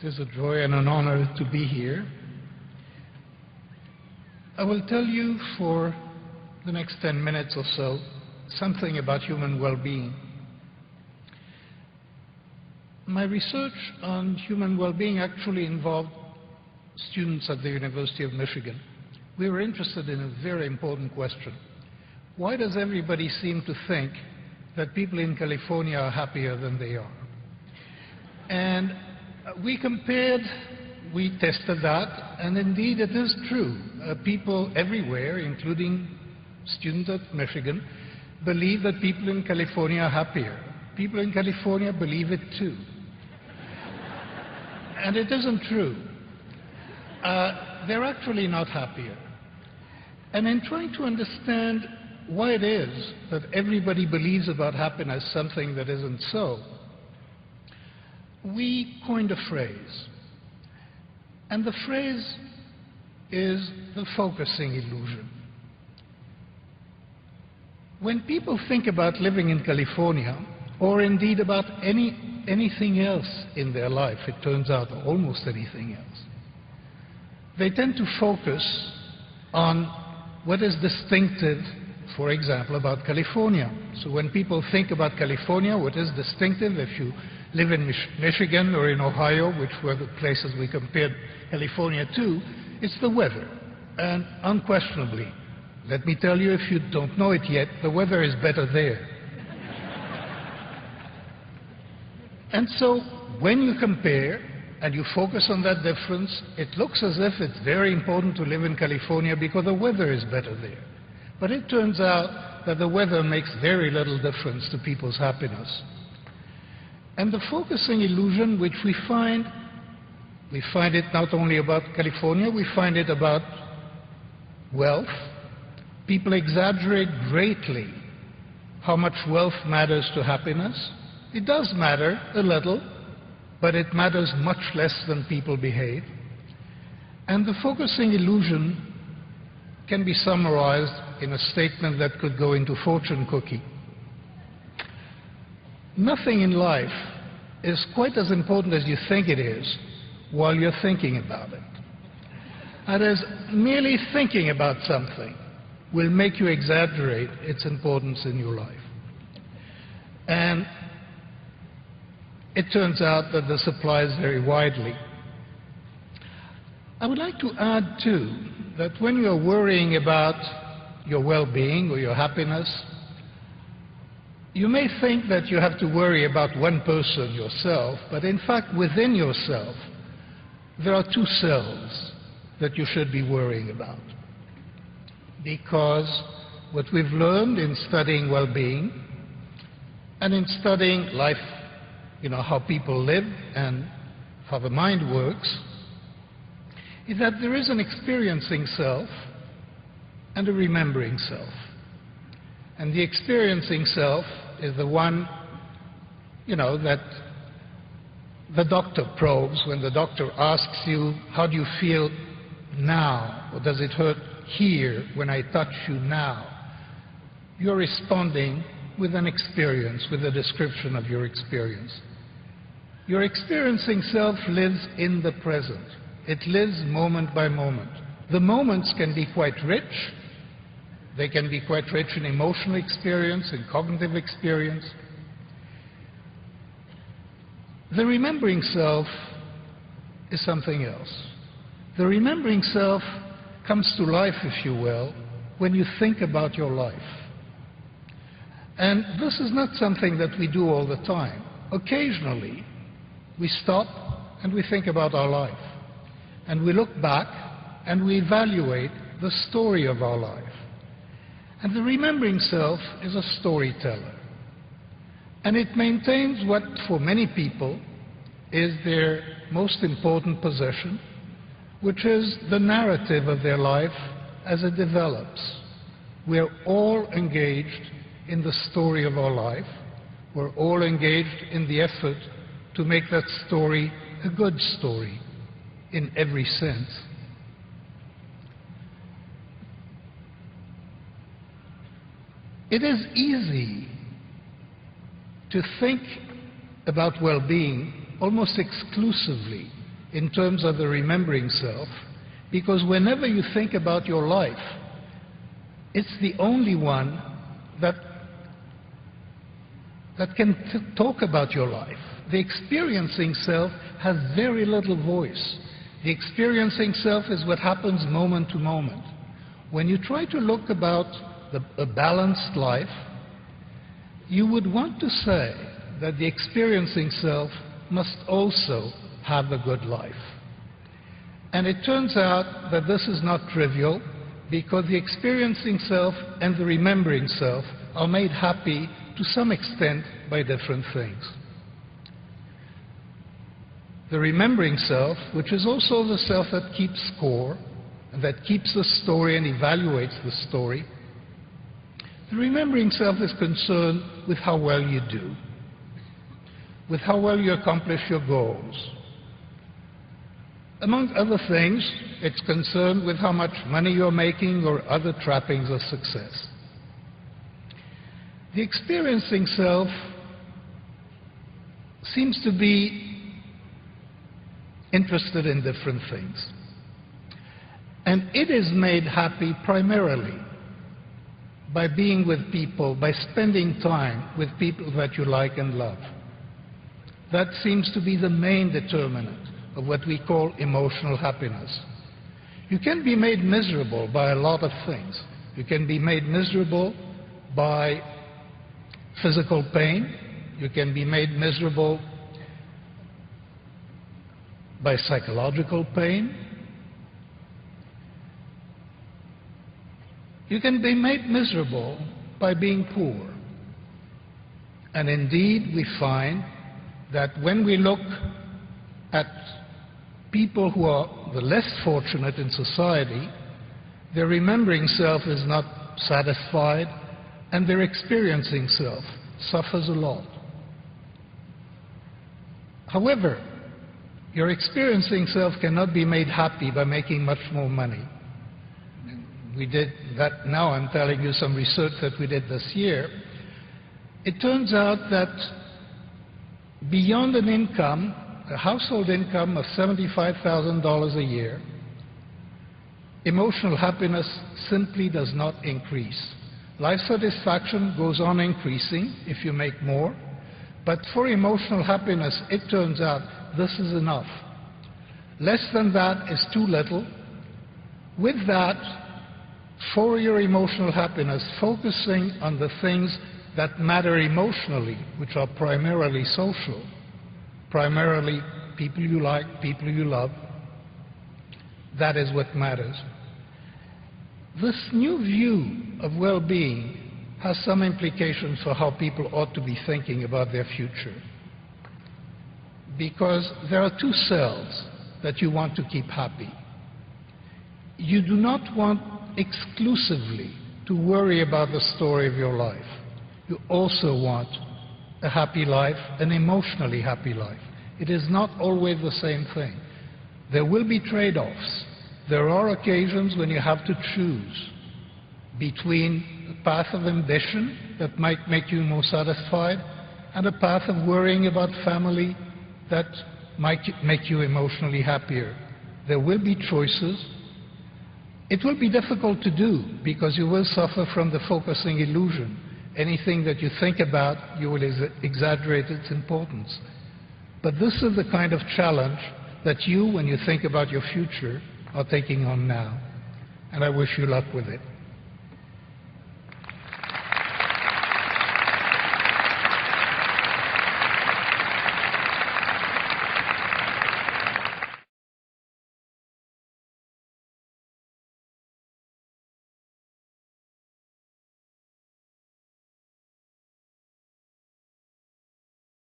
It is a joy and an honor to be here. I will tell you for the next 10 minutes or so something about human well-being. My research on human well-being actually involved students at the University of Michigan. We were interested in a very important question. Why does everybody seem to think that people in California are happier than they are? And we compared, we tested that, and indeed it is true. People everywhere, including students at Michigan, believe that people in California are happier. People in California believe it too. And it isn't true. They're actually not happier. And in trying to understand why it is that everybody believes about happiness something that isn't so, we coined a phrase. And the phrase is the focusing illusion. When people think about living in California, or indeed about anything else in their life, it turns out, almost anything else, they tend to focus on what is distinctive, for example, about California. So when people think about California, what is distinctive, if you live in Michigan or in Ohio, which were the places we compared California to, it's the weather. And unquestionably, let me tell you, if you don't know it yet, the weather is better there. And so when you compare and you focus on that difference, it looks as if it's very important to live in California because the weather is better there. But it turns out that the weather makes very little difference to people's happiness. And the focusing illusion, which we find it not only about California, we find it about wealth. People exaggerate greatly how much wealth matters to happiness. It does matter a little, but it matters much less than people behave. And the focusing illusion can be summarized in a statement that could go into fortune cookie. Nothing in life is quite as important as you think it is while you're thinking about it. That is, merely thinking about something will make you exaggerate its importance in your life. And it turns out that this applies very widely. I would like to add, too, that when you're worrying about your well-being or your happiness, you may think that you have to worry about one person, yourself, but in fact, within yourself, there are two selves that you should be worrying about. Because what we've learned in studying well-being and in studying life, how people live and how the mind works, is that there is an experiencing self and a remembering self. And the experiencing self is the one, that the doctor probes when the doctor asks you, how do you feel now? Or does it hurt here when I touch you now? You're responding with an experience, with a description of your experience. Your experiencing self lives in the present. It lives moment by moment. The moments can be quite rich. They can be quite rich in emotional experience, in cognitive experience. The remembering self is something else. The remembering self comes to life, if you will, when you think about your life. And this is not something that we do all the time. Occasionally, we stop and we think about our life. And we look back and we evaluate the story of our life. And the remembering self is a storyteller. And it maintains what, for many people, is their most important possession, which is the narrative of their life as it develops. We're all engaged in the story of our life. We're all engaged in the effort to make that story a good story in every sense. It is easy to think about well-being almost exclusively in terms of the remembering self, because whenever you think about your life, it's the only one that can talk about your life. The experiencing self has very little voice. The experiencing self is what happens moment to moment. When you try to look about a balanced life, you would want to say that the experiencing self must also have a good life. And it turns out that this is not trivial, because the experiencing self and the remembering self are made happy to some extent by different things. The remembering self, which is also the self that keeps score, and that keeps the story and evaluates the story, the remembering self is concerned with how well you do, with how well you accomplish your goals. Among other things, it's concerned with how much money you're making or other trappings of success. The experiencing self seems to be interested in different things. And it is made happy primarily by being with people, by spending time with people that you like and love. That seems to be the main determinant of what we call emotional happiness. You can be made miserable by a lot of things. You can be made miserable by physical pain. You can be made miserable by psychological pain. You can be made miserable by being poor. And indeed, we find that when we look at people who are the less fortunate in society, their remembering self is not satisfied, and their experiencing self suffers a lot. However, your experiencing self cannot be made happy by making much more money. We did that. Now I'm telling you some research that we did this year. It turns out that beyond an income, a household income of $75,000 a year, emotional happiness simply does not increase. Life satisfaction goes on increasing if you make more, but for emotional happiness, it turns out this is enough. Less than that is too little. With that, for your emotional happiness, focusing on the things that matter emotionally, which are primarily social, primarily people you like, people you love, that is what matters. This new view of well-being has some implications for how people ought to be thinking about their future. Because there are two selves that you want to keep happy. You do not want exclusively to worry about the story of your life. You also want a happy life, an emotionally happy life. It is not always the same thing. There will be trade-offs. There are occasions when you have to choose between a path of ambition that might make you more satisfied and a path of worrying about family that might make you emotionally happier. There will be choices. It will be difficult to do because you will suffer from the focusing illusion. Anything that you think about, you will exaggerate its importance. But this is the kind of challenge that you, when you think about your future, are taking on now. And I wish you luck with it.